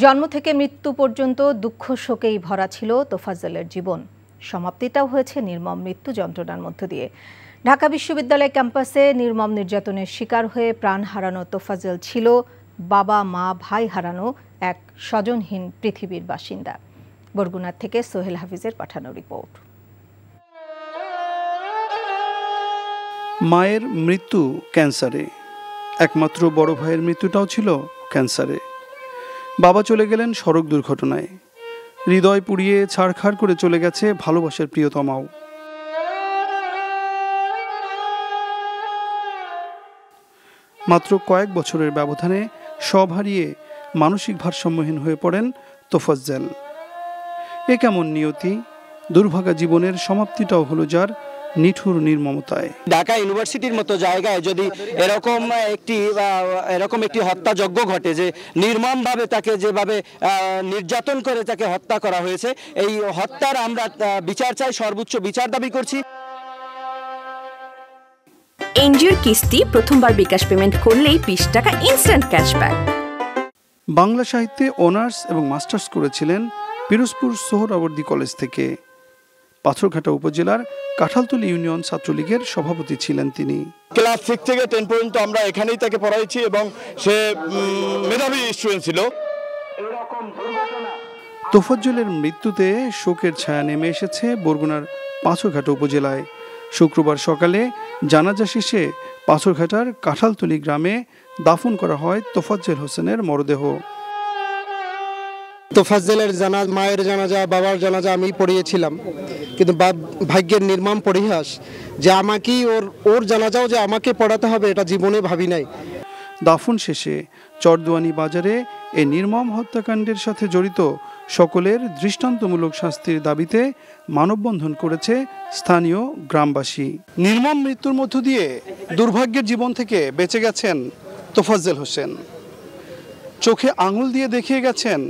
জন্ম থেকে মৃত্যু পর্যন্ত দুঃখ শোকেই ভরা ছিল তোফাজ্জলের জীবন। সমাপ্তিটাও হয়েছে নির্মম মৃত্যু যন্ত্রণার মধ্য দিয়ে। ঢাকা বিশ্ববিদ্যালয় ক্যাম্পাসে নির্মম নির্যাতনের শিকার হয়ে প্রাণ হারানো তোফাজ্জল ছিল বাবা মা ভাই হারানো এক স্বজনহীন পৃথিবীর বাসিন্দা। বরগুনা থেকে সোহেল হাফিজের পাঠানো রিপোর্ট। মায়ের মৃত্যু ক্যান্সারে, একমাত্র বড় ভাইয়ের মৃত্যুটাও ছিল ক্যান্সারে। বাবা চলে গেলেন সড়ক দুর্ঘটনায়। হৃদয় পুড়িয়ে ছাড়খাড় করে চলে গেছে ভালোবাসার প্রিয়তমাও। মাত্র কয়েক বছরের ব্যবধানে সব হারিয়ে মানসিক ভারসাম্যহীন হয়ে পড়েন তোফাজ্জল। এ কেমন নিয়তি! দুর্ভাগা জীবনের সমাপ্তিটাও হলো যার নিঠুর নির্মমতায়। ঢাকা ইউনিভার্সিটির মতো জায়গায় যদি এরকম একটি হত্যাযজ্ঞ ঘটে, যে নির্মমভাবে তাকে যেভাবে নির্যাতন করে তাকে হত্যা করা হয়েছে, এই হত্যার আমরা বিচার চাই, সর্বোচ্চ বিচার দাবি করছি। এনজিওর কিস্তি প্রথমবার বিকাশ পেমেন্ট করলেই 20 টাকা ইনস্ট্যান্ট ক্যাশব্যাক। বাংলা সাহিত্যে অনার্স এবং মাস্টার্স করেছিলেন পিরোজপুর সোহরাওয়ার্দী কলেজ থেকে। পাথরঘাটা উপজেলার কাঁঠালতলী ইউনিয়ন ছাত্রলীগের সভাপতি ছিলেন তিনি। ক্লাস 6 থেকে 10 পর্যন্ত আমরা এখানেই তাকে পড়াইছি এবং সে মেধাবী স্টুডেন্ট ছিল। তোফাজ্জলের মৃত্যুতে শোকের ছায়া নেমে এসেছে বরগুনার পাথরঘাটা উপজেলায়। শুক্রবার সকালে জানাজা শেষে পাথরঘাটার কাঁঠালতলী গ্রামে দাফন করা হয় তোফাজ্জল হোসেনের মরদেহ। তোফাজ্জলের মায়ের জানাজা, বাবার জানাজা আমি পড়িয়েছিলাম, কিন্তু ভাগ্যের নির্মম পরিহাস যে আমাকেই ওর জানাজাও যে আমাকে পড়াতে হবে, এটা জীবনে ভাবি নাই। দাফন শেষে চরদুয়ানি বাজারে এই নির্মম হত্যাকাণ্ডের সাথে জড়িত সকলের দৃষ্টান্তমূলক শাস্তির দাবিতে মানববন্ধন করেছে স্থানীয় গ্রামবাসী। নির্মম মৃত্যুর মধ্য দিয়ে দুর্ভাগ্যের জীবন থেকে বেঁচে গেছেন তোফাজ্জল হোসেন। চোখে আঙুল দিয়ে দেখিয়ে গেছেন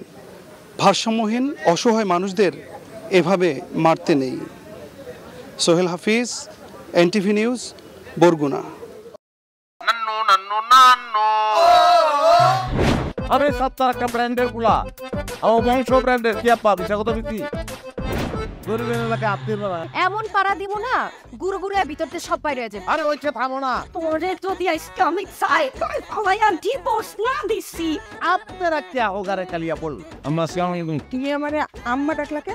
ভারসাম্যহীন অসহায় মানুষদের এভাবে মারতে নেই। সোহেল হাফিজ, এনটিভি নিউজ, বরগুনা। আরে সপ্তাহ একটা ব্র্যান্ডের গুলা আমার বংশ ব্র্যান্ডের কি আপা বিচার কত বিক্রি গরিবের এলাকায় আপনি এমন পাড়া দিব না গুরু গুরু ভিতরতে সব বাইরে যাবে। আরে ওইটা থামো না, তোরে যদি ইসলামিক সাইড সবাই আমি ডিভোর্স না দিছি আপনারা কি হোগারে কালিয়া বল আমরা সালাম তুমি আমারে আম্মা ডাকলাকে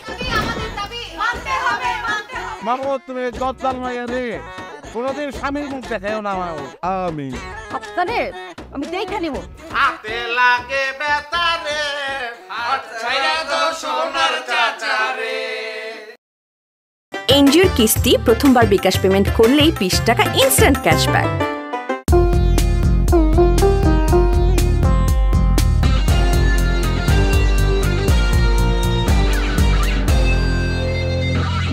তুমি আমাদের দাবি মানতে হবে মামু তুমি গদ্দার মাইয়া রে কোনদিন স্বামীর মুখ দেখাও না। আমি আপনারে আমি দেখে নিব। হাতে লাগে বেতারে হাত ছাইরা দাও সোনার চাচারে। এনজিওর কিস্তি প্রথমবার বিকাশ পেমেন্ট করলেই 20 টাকা ইনস্ট্যান্ট ক্যাশব্যাক।